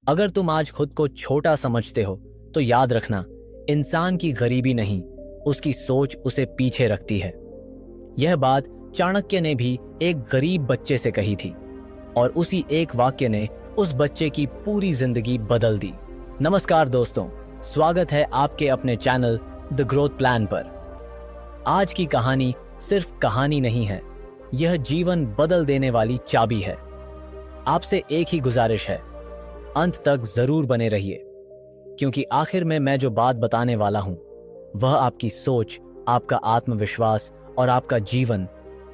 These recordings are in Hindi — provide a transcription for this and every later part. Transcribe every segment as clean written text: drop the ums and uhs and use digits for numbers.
अगर तुम आज खुद को छोटा समझते हो तो याद रखना, इंसान की गरीबी नहीं, उसकी सोच उसे पीछे रखती है। यह बात चाणक्य ने भी एक गरीब बच्चे से कही थी और उसी एक वाक्य ने उस बच्चे की पूरी जिंदगी बदल दी। नमस्कार दोस्तों, स्वागत है आपके अपने चैनल द ग्रोथ प्लान पर। आज की कहानी सिर्फ कहानी नहीं है, यह जीवन बदल देने वाली चाबी है। आपसे एक ही गुजारिश है, अंत तक जरूर बने रहिए, क्योंकि आखिर में मैं जो बात बताने वाला हूं वह आपकी सोच, आपका आत्मविश्वास और आपका जीवन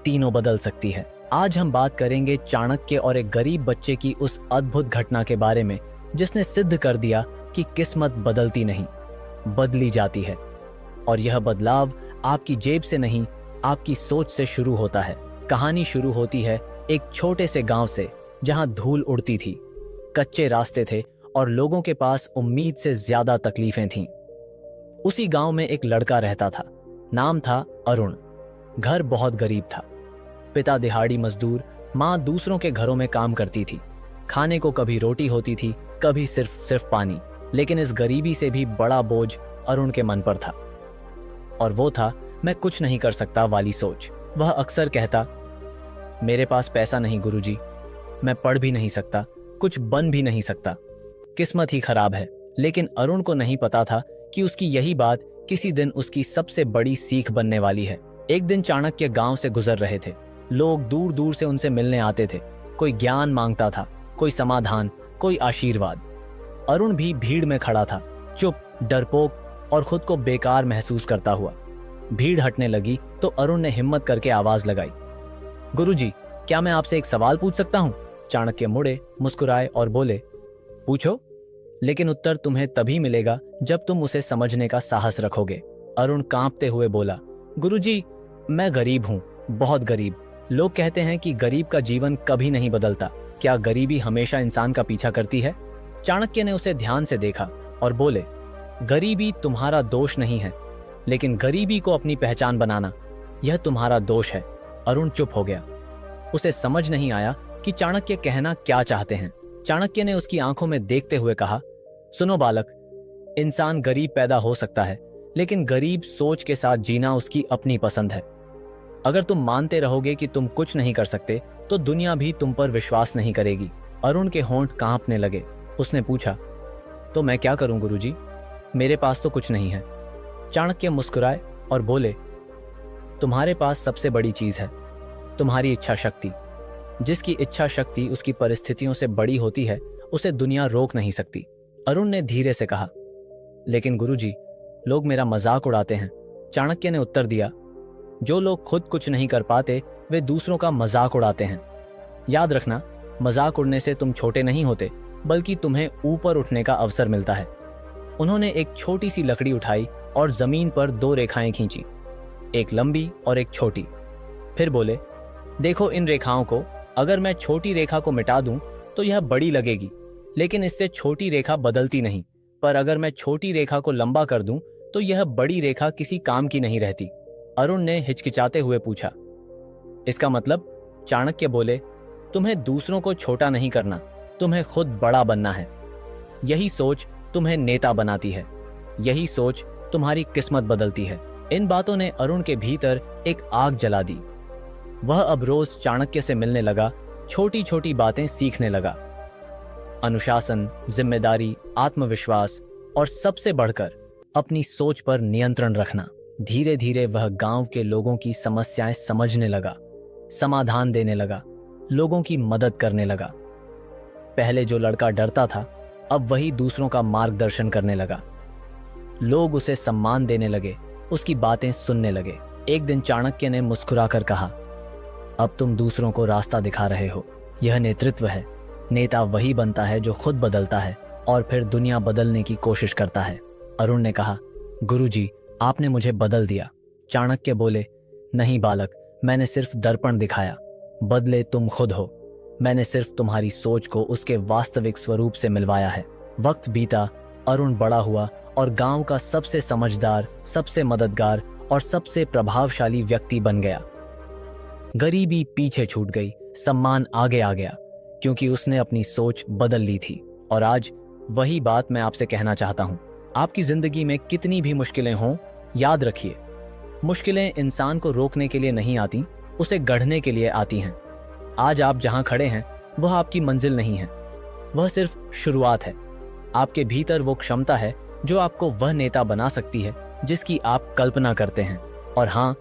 तीनों बदल सकती है। आज हम बात करेंगे चाणक्य और एक गरीब बच्चे की उस अद्भुत घटना के बारे में जिसने सिद्ध कर दिया कि किस्मत बदलती नहीं, बदली जाती है। और यह बदलाव आपकी जेब से नहीं, आपकी सोच से शुरू होता है। कहानी शुरू होती है एक छोटे से गांव से, जहां धूल उड़ती थी, कच्चे रास्ते थे और लोगों के पास उम्मीद से ज्यादा तकलीफें थीं। उसी गांव में एक लड़का रहता था, नाम था अरुण। घर बहुत गरीब था। पिता दिहाड़ी मजदूर, माँ दूसरों के घरों में काम करती थी। खाने को कभी रोटी होती थी, कभी सिर्फ पानी। लेकिन इस गरीबी से भी बड़ा बोझ अरुण के मन पर था, और वो था मैं कुछ नहीं कर सकता वाली सोच। वह अक्सर कहता, मेरे पास पैसा नहीं गुरुजी, मैं पढ़ भी नहीं सकता, कुछ बन भी नहीं सकता, किस्मत ही खराब है। लेकिन अरुण को नहीं पता था कि उसकी यही बात किसी दिन उसकी सबसे बड़ी सीख बनने वाली है। एक दिन चाणक्य गांव से गुजर रहे थे। लोग दूर दूर से उनसे मिलने आते थे। कोई ज्ञान मांगता था, कोई समाधान, कोई आशीर्वाद। अरुण भी भीड़ में खड़ा था, चुप, डरपोक और खुद को बेकार महसूस करता हुआ। भीड़ हटने लगी तो अरुण ने हिम्मत करके आवाज लगाई, गुरुजी, क्या मैं आपसे एक सवाल पूछ सकता हूँ? चाणक्य मुड़े, मुस्कुराए और बोले, पूछो, लेकिन उत्तर तुम्हें तभी मिलेगा जब तुम उसे समझने का साहस रखोगे। अरुण कांपते हुए बोला, गुरुजी, मैं गरीब हूँ, बहुत गरीब। लोग कहते हैं कि गरीब का जीवन कभी नहीं बदलता। क्या गरीबी हमेशा इंसान का पीछा करती है? चाणक्य ने उसे ध्यान से देखा और बोले, गरीबी तुम्हारा दोष नहीं है, लेकिन गरीबी को अपनी पहचान बनाना, यह तुम्हारा दोष है। अरुण चुप हो गया। उसे समझ नहीं आया कि चाणक्य कहना क्या चाहते हैं। चाणक्य ने उसकी आंखों में देखते हुए कहा, सुनो बालक, इंसान गरीब पैदा हो सकता है, लेकिन गरीब सोच के साथ जीना उसकी अपनी पसंद है। अगर तुम मानते रहोगे कि तुम कुछ नहीं कर सकते, तो दुनिया भी तुम पर विश्वास नहीं करेगी। अरुण के होंठ कांपने लगे। उसने पूछा, तो मैं क्या करूं गुरुजी? मेरे पास तो कुछ नहीं है। चाणक्य मुस्कुराए और बोले, तुम्हारे पास सबसे बड़ी चीज है, तुम्हारी इच्छा शक्ति। जिसकी इच्छा शक्ति उसकी परिस्थितियों से बड़ी होती है, उसे दुनिया रोक नहीं सकती। अरुण ने धीरे से कहा, लेकिन गुरुजी, लोग मेरा मजाक उड़ाते हैं। चाणक्य ने उत्तर दिया, जो लोग खुद कुछ नहीं कर पाते, वे दूसरों का मजाक उड़ाते हैं। याद रखना, मजाक उड़ने से तुम छोटे नहीं होते, बल्कि तुम्हें ऊपर उठने का अवसर मिलता है। उन्होंने एक छोटी सी लकड़ी उठाई और जमीन पर 2 रेखाएं खींची, एक लंबी और एक छोटी। फिर बोले, देखो इन रेखाओं को, अगर मैं छोटी रेखा को मिटा दूं तो यह बड़ी लगेगी, लेकिन इससे छोटी रेखा बदलती नहीं। पर अगर मैं छोटी रेखा को लंबा कर दूं तो यह बड़ी रेखा किसी काम की नहीं रहती। अरुण ने हिचकिचाते हुए पूछा, इसका मतलब? चाणक्य बोले, तुम्हें दूसरों को छोटा नहीं करना, तुम्हें खुद बड़ा बनना है। यही सोच तुम्हें नेता बनाती है, यही सोच तुम्हारी किस्मत बदलती है। इन बातों ने अरुण के भीतर एक आग जला दी। वह अब रोज चाणक्य से मिलने लगा, छोटी छोटी बातें सीखने लगा। अनुशासन, जिम्मेदारी, आत्मविश्वास और सबसे बढ़कर अपनी सोच पर नियंत्रण रखना। धीरे धीरे वह गांव के लोगों की समस्याएं समझने लगा, समाधान देने लगा, लोगों की मदद करने लगा। पहले जो लड़का डरता था, अब वही दूसरों का मार्गदर्शन करने लगा। लोग उसे सम्मान देने लगे, उसकी बातें सुनने लगे। एक दिन चाणक्य ने मुस्कुराकर कहा, अब तुम दूसरों को रास्ता दिखा रहे हो, यह नेतृत्व है। नेता वही बनता है जो खुद बदलता है और फिर दुनिया बदलने की कोशिश करता है। अरुण ने कहा, गुरुजी, आपने मुझे बदल दिया। चाणक्य बोले, नहीं बालक, मैंने सिर्फ दर्पण दिखाया, बदले तुम खुद हो। मैंने सिर्फ तुम्हारी सोच को उसके वास्तविक स्वरूप से मिलवाया है। वक्त बीता, अरुण बड़ा हुआ और गांव का सबसे समझदार, सबसे मददगार और सबसे प्रभावशाली व्यक्ति बन गया। गरीबी पीछे छूट गई, सम्मान आगे आ गया, क्योंकि उसने अपनी सोच बदल ली थी। और आज वही बात मैं आपसे कहना चाहता हूँ। आपकी जिंदगी में कितनी भी मुश्किलें हों, याद रखिए, मुश्किलें इंसान को रोकने के लिए नहीं आती, उसे गढ़ने के लिए आती हैं। आज आप जहां खड़े हैं वह आपकी मंजिल नहीं है, वह सिर्फ शुरुआत है। आपके भीतर वो क्षमता है जो आपको वह नेता बना सकती है जिसकी आप कल्पना करते हैं। और हाँ,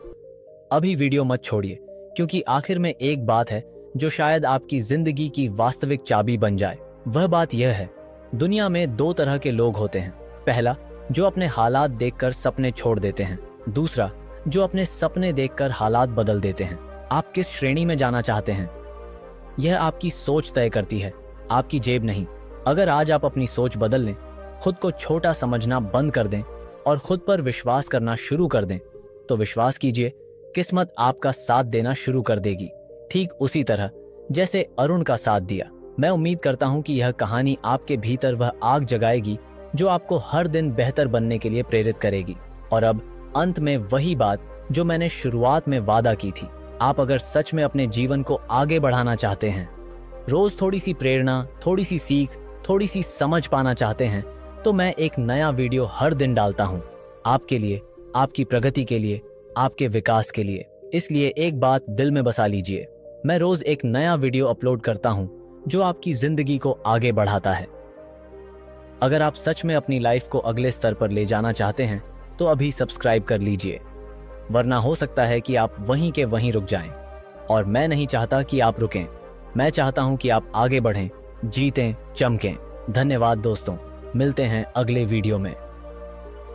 अभी वीडियो मत छोड़िए, क्योंकि आखिर में एक बात है जो शायद आपकी जिंदगी की वास्तविक चाबी बन जाए। वह बात यह है, दुनिया में दो तरह के लोग होते हैं। पहला, जो अपने हालात देखकर सपने छोड़ देते हैं। दूसरा, जो अपने सपने देखकर हालात बदल देते हैं। आप किस श्रेणी में जाना चाहते हैं, यह आपकी सोच तय करती है, आपकी जेब नहीं। अगर आज आप अपनी सोच बदल लें, खुद को छोटा समझना बंद कर दें और खुद पर विश्वास करना शुरू कर दें, तो विश्वास कीजिए, किस्मत आपका साथ देना शुरू कर देगी, ठीक उसी तरह जैसे अरुण का साथ दिया। मैं उम्मीद करता हूं कि यह कहानी आपके भीतर वह आग जगाएगी जो आपको हर दिन बेहतर बनने के लिए प्रेरित करेगी। और अब अंत में वही बात जो मैंने शुरुआत में वादा की थी, आप अगर सच में अपने जीवन को आगे बढ़ाना चाहते हैं, रोज थोड़ी सी प्रेरणा, थोड़ी सी सीख, थोड़ी सी समझ पाना चाहते हैं, तो मैं एक नया वीडियो हर दिन डालता हूं, आपके लिए, आपकी प्रगति के लिए, आपके विकास के लिए। इसलिए एक बात दिल में बसा लीजिए, मैं रोज एक नया वीडियो अपलोड करता हूं जो आपकी जिंदगी को आगे बढ़ाता है। अगर आप सच में अपनी लाइफ को अगले स्तर पर ले जाना चाहते हैं तो अभी सब्सक्राइब कर लीजिए, वरना हो सकता है कि आप वहीं के वहीं रुक जाएं। और मैं नहीं चाहता कि आप रुकें, मैं चाहता हूं कि आप आगे बढ़ें, जीतें, चमकें। धन्यवाद दोस्तों, मिलते हैं अगले वीडियो में।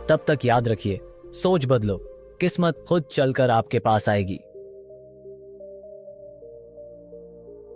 तब तक याद रखिए, सोच बदलो, किस्मत खुद चलकर आपके पास आएगी।